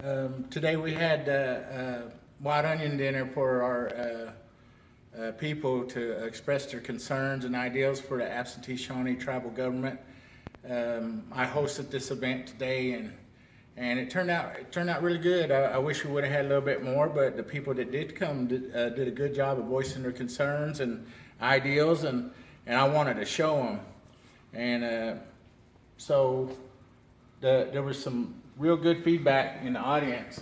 Today we had white onion dinner for our people to express their concerns and ideals for the absentee Shawnee tribal government. I hosted this event today, and it turned out really good. I wish we would have had a little bit more, but the people that did come did a good job of voicing their concerns and ideals, and I wanted to show them. And so there was some real good feedback in the audience,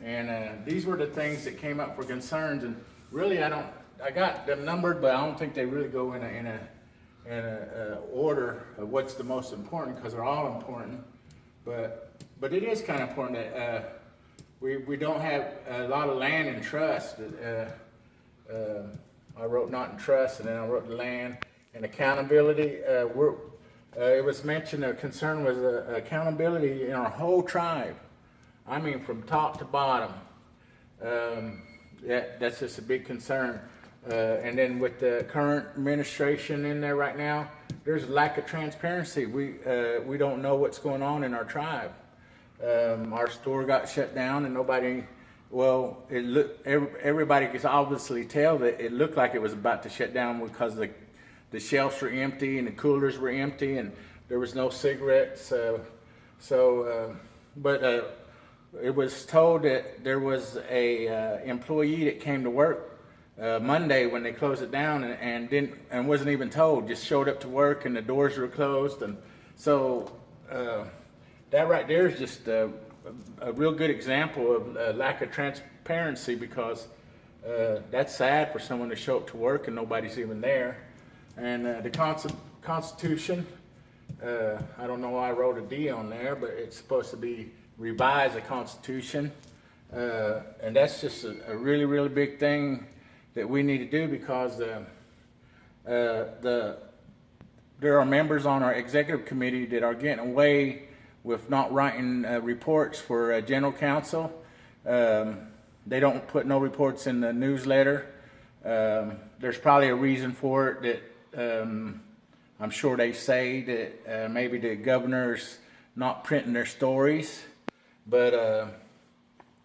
and these were the things that came up for concerns. And really, I got them numbered, but I don't think they really go in a order of what's the most important, because they're all important. But it is kind of important that we don't have a lot of land in trust. I wrote not in trust, and then I wrote the land and accountability. It was mentioned a concern was accountability in our whole tribe. I mean, from top to bottom. That's just a big concern. And then with the current administration in there right now, there's a lack of transparency. We don't know what's going on in our tribe. Our store got shut down, and nobody. Well, everybody could obviously tell that it looked like it was about to shut down because the shelves were empty and the coolers were empty, and there was no cigarettes. But it was told that there was a employee that came to work Monday when they closed it down, and wasn't even told. Just showed up to work, and the doors were closed. And so that right there is just a real good example of lack of transparency, because that's sad for someone to show up to work and nobody's even there. And the Constitution, I don't know why I wrote a D on there, but it's supposed to be revise the Constitution. And that's just a really, really big thing that we need to do, because there are members on our executive committee that are getting away with not writing reports for general counsel. They don't put no reports in the newsletter. There's probably a reason for it that I'm sure they say that maybe the governor's not printing their stories, but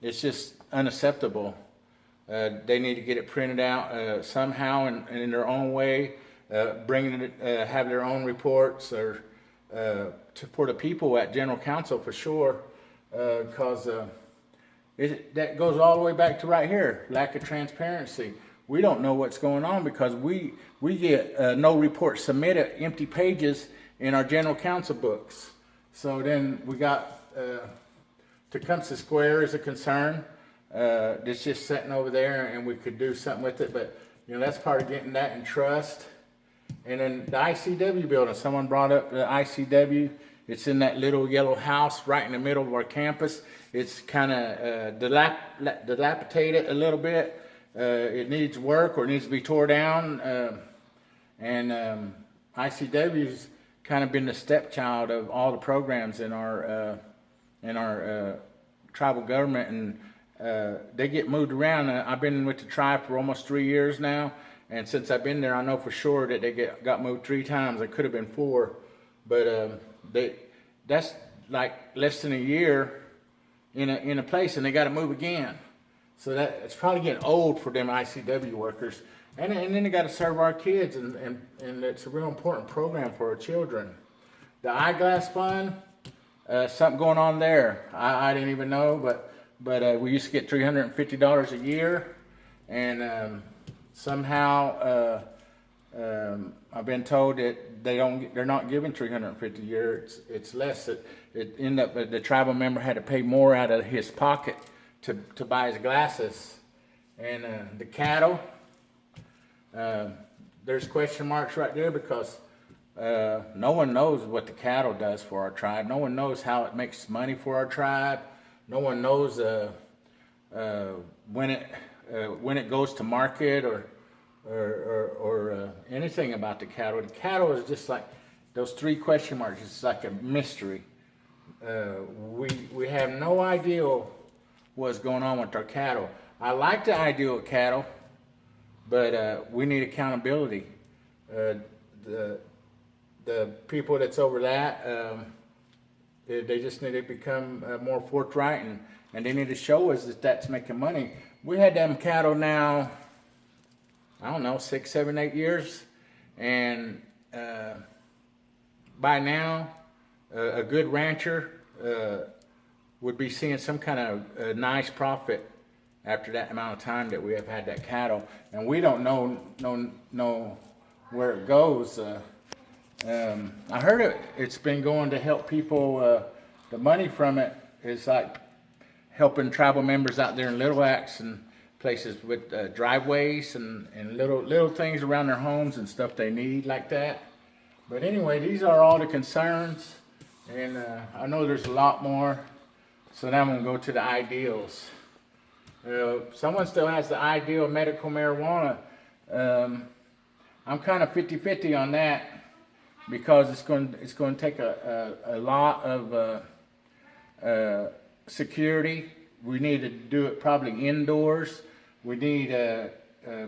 it's just unacceptable. They need to get it printed out somehow and in their own way, bringing it, have their own reports, or for the people at general counsel for sure, because that goes all the way back to right here, lack of transparency. We don't know what's going on because we get no report submitted, empty pages in our general counsel books. So then we got Tecumseh Square is a concern. It's just sitting over there, and we could do something with it, but that's part of getting that in trust. And then the ICW building, someone brought up the ICW. It's in that little yellow house right in the middle of our campus. It's kind of dilapidated a little bit. It needs work, or it needs to be tore down. And ICW's kind of been the stepchild of all the programs in our tribal government, and they get moved around. I've been with the tribe for almost 3 years now, and since I've been there, I know for sure that they got moved 3 times. It could have been 4, but that's like less than a year in a place, and they got to move again. So that it's probably getting old for them ICW workers, and then they got to serve our kids, and it's a real important program for our children. The eyeglass fund, something going on there. I didn't even know, but we used to get $350 a year, and somehow I've been told that they're not giving $350 a year. It's less. It ended up the tribal member had to pay more out of his pocket to buy his glasses. And the cattle, there's question marks right there, because no one knows what the cattle does for our tribe. No one knows how it makes money for our tribe. No one knows when it goes to market, or anything about the cattle. The cattle is just like those 3 question marks. It's like a mystery. We have no idea what's going on with our cattle. I like the idea of cattle, but we need accountability. The people that's over that, They just need to become more forthright, and they need to show us that that's making money. We had them cattle now, I don't know, 6, 7, 8 years, and by now, a good rancher would be seeing some kind of nice profit after that amount of time that we have had that cattle, and we don't know where it goes. I heard it's been going to help people. The money from it is like helping tribal members out there in Little Axe and places with driveways and little things around their homes and stuff they need like that. But anyway, these are all the concerns, and I know there's a lot more. So now I'm going to go to the ideals. Someone still has the ideal medical marijuana. I'm kind of 50-50 on that, because it's going to take a lot of security. We need to do it probably indoors. We need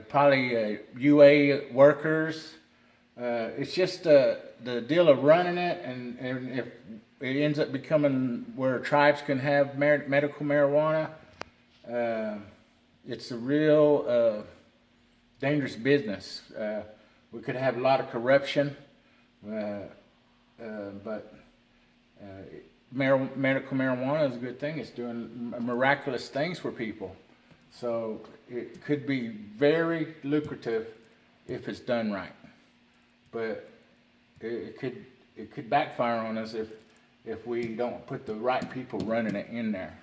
probably UA workers. It's just the deal of running it, and if it ends up becoming where tribes can have medical marijuana, it's a real dangerous business. We could have a lot of corruption, but medical marijuana is a good thing. It's doing miraculous things for people. So it could be very lucrative if it's done right. But it could backfire on us if we don't put the right people running it in there.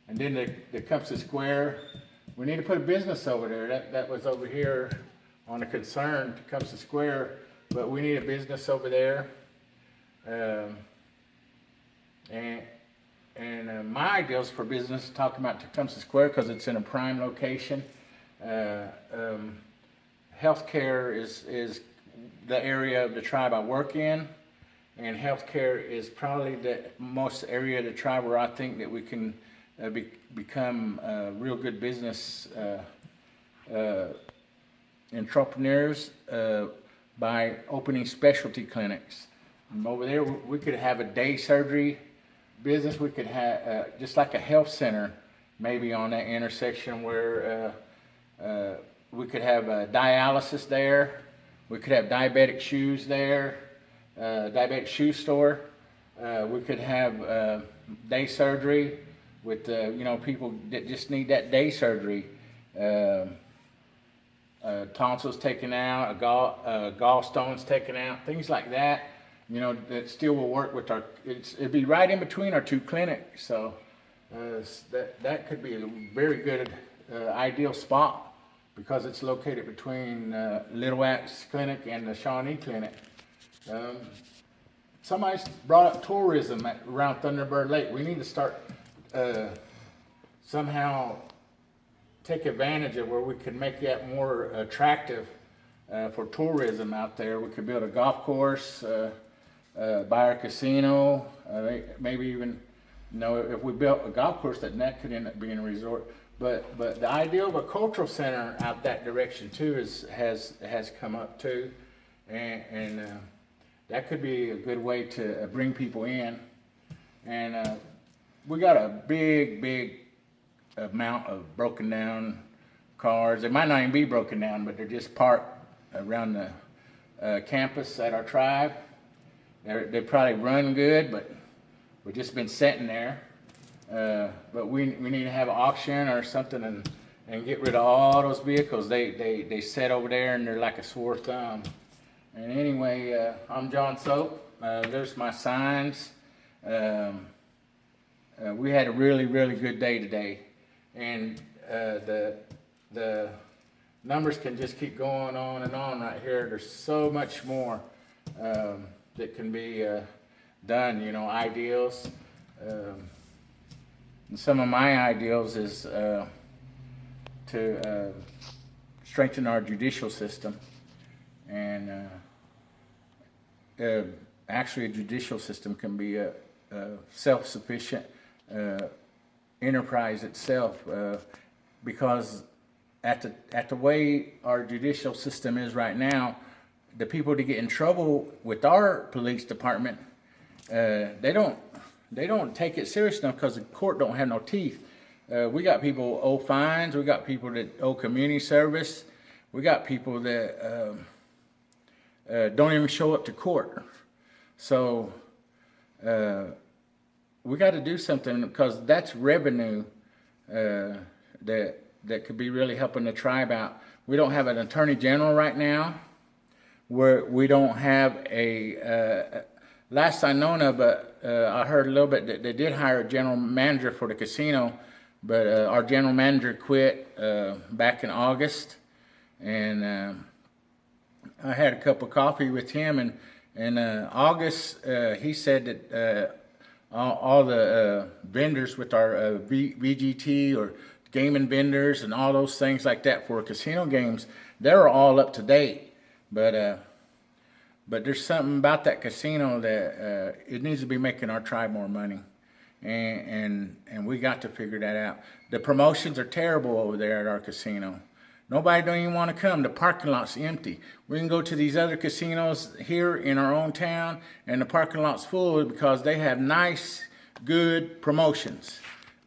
And then the Tecumseh Square, we need to put a business over there. That was over here on a concern, Tecumseh Square, but we need a business over there. And my ideals for business, talking about Tecumseh Square because it's in a prime location. Healthcare is the area of the tribe I work in, and healthcare is probably the most area of the tribe where I think that we can become real good business entrepreneurs by opening specialty clinics. And over there, we could have a day surgery business. We could have just like a health center, maybe on that intersection where we could have dialysis there. We could have diabetic shoes there, diabetic shoe store. We could have day surgery with people that just need that day surgery. Tonsils taken out, gallstones taken out, things like that. That still will work with our. It'd be right in between our two clinics, so that could be a very good ideal spot, because it's located between Little Axe Clinic and the Shawnee Clinic. Somebody brought up tourism around Thunderbird Lake. We need to start somehow take advantage of where we can make that more attractive for tourism out there. We could build a golf course, buy a casino, maybe even, if we built a golf course, that could end up being a resort. But the idea of a cultural center out that direction too has come up too, and that could be a good way to bring people in. And we got a big amount of broken down cars. They might not even be broken down, but they're just parked around the campus at our tribe. They probably run good, but we've just been sitting there. But we need to have an auction or something and get rid of all those vehicles. They sit over there and they're like a sore thumb. And anyway, I'm John Soap. There's my signs. We had a really good day today, and the numbers can just keep going on and on right here. There's so much more that can be done. Ideals. And some of my ideals is to strengthen our judicial system, and actually a judicial system can be a self-sufficient enterprise itself, because at the way our judicial system is right now, the people that get in trouble with our police department, they don't they don't take it serious enough because the court don't have no teeth. We got people owe fines. We got people that owe community service. We got people that don't even show up to court. So we got to do something, because that's revenue that could be really helping the tribe out. We don't have an attorney general right now. We don't have a last I known of, but I heard a little bit that they did hire a general manager for the casino, but our general manager quit back in August, and I had a cup of coffee with him, and in August he said that all the vendors with our VGT or gaming vendors and all those things like that for casino games, they're all up to date, but there's something about that casino that it needs to be making our tribe more money, and we got to figure that out. The promotions are terrible over there at our casino. Nobody don't even want to come. The parking lot's empty. We can go to these other casinos here in our own town, and the parking lot's full because they have nice, good promotions.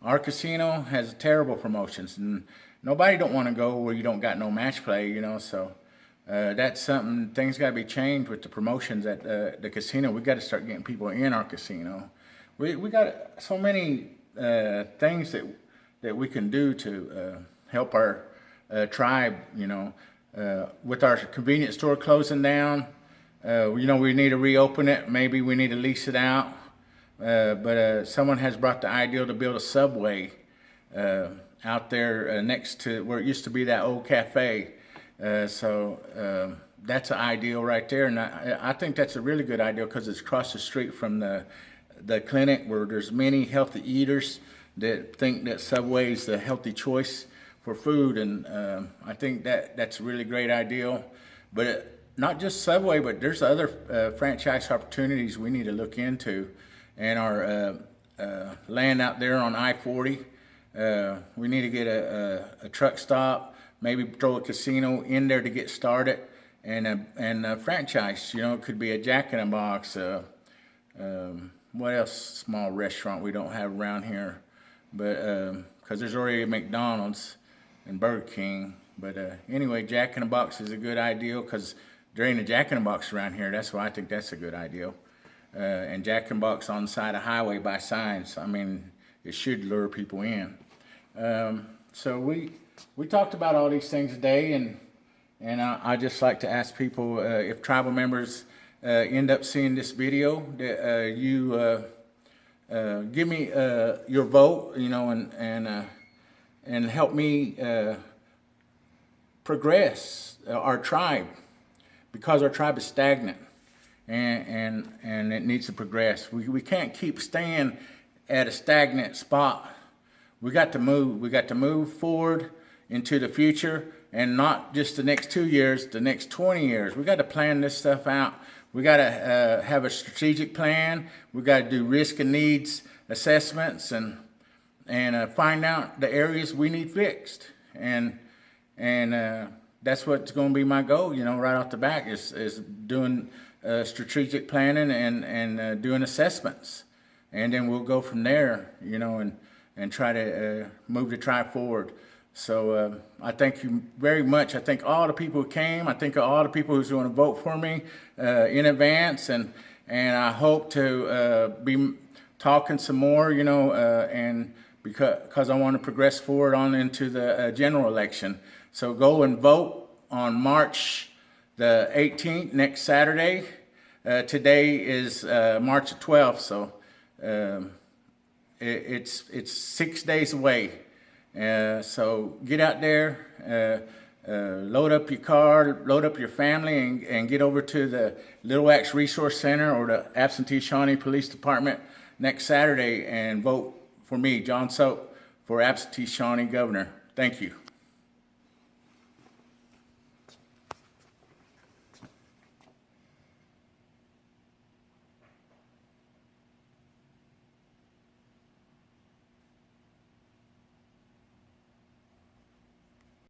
Our casino has terrible promotions, and nobody don't want to go where you don't got no match play, you know. So that's something. Things got to be changed with the promotions at the casino. We got to start getting people in our casino. We got so many things that we can do to help our tribe, you know. With our convenience store closing down, you know, we need to reopen it. Maybe we need to lease it out. But someone has brought the idea to build a Subway out there next to where it used to be that old cafe. So that's an ideal right there, and I think that's a really good idea because it's across the street from the clinic where there's many healthy eaters that think that Subway is the healthy choice for food, and I think that's a really great idea. But not just Subway, but there's other franchise opportunities we need to look into. And our land out there on I-40, we need to get a truck stop, maybe throw a casino in there to get started, and a franchise. You know, it could be a Jack in the Box. What else? Small restaurant we don't have around here, but because there's already a McDonald's and Burger King. But anyway, Jack in the Box is a good idea because there ain't a Jack in the Box around here. That's why I think that's a good idea. And Jack in the Box on the side of the highway by signs. I mean, it should lure people in. So we talked about all these things today, and I just like to ask people if tribal members end up seeing this video, that you give me your vote, you know, and help me progress our tribe, because our tribe is stagnant. And it needs to progress. We can't keep staying at a stagnant spot. We got to move. We got to move forward into the future, and not just the next 2 years, the next 20 years. We got to plan this stuff out. We got to have a strategic plan. We got to do risk and needs assessments and find out the areas we need fixed. And that's what's going to be my goal. You know, right off the back is doing strategic planning and doing assessments, and then we'll go from there, you know, and try to move the tribe forward. So I thank you very much. I thank all the people who came. I thank all the people who's going to vote for me in advance, and I hope to be talking some more, you know, and because I want to progress forward on into the general election. So go and vote on March the 18th, next Saturday. Today is March the 12th, so it's 6 days away. So get out there, load up your car, load up your family, and get over to the Little Axe Resource Center or the Absentee Shawnee Police Department next Saturday and vote for me, John Soap, for Absentee Shawnee Governor. Thank you.